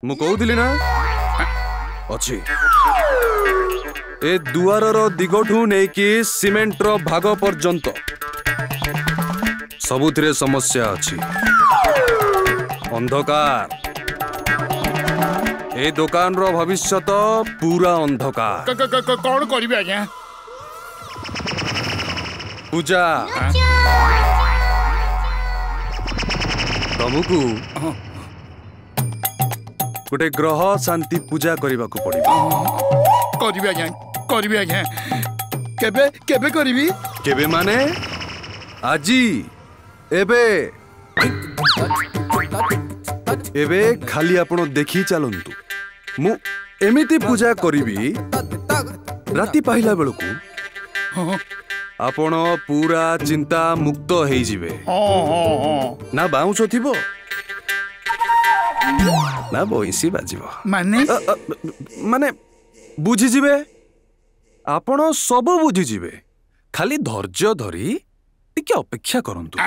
मु कहूली ना अच्छी ए दुआर दिगठू नहीं कि सीमेंट रो भाग पर्यंत सबुथिरे समस्या अच्छी अंधकार ए दुकान रो भविष्य तो पूरा अंधकार कौन करिवे आज्ञा पूजा तुमको गोटे ग्रह शांति पूजा करने को पड़ो करिवे आज्ञा केबे केबे करिवी केबे माने आजी एबे एबे खाली आपण देखी चलंतु मु एमिति पूजा करिवी राति पाहिला बेलकू आपण पूरा चिंता मुक्त हेई जिवे ना बाउंस थिबो ना बइसी बाजिबो माने माने बुझी जिवे आपण सब बुझी जिवे खाली धैर्य धरी टिके अपेक्षा करंतु।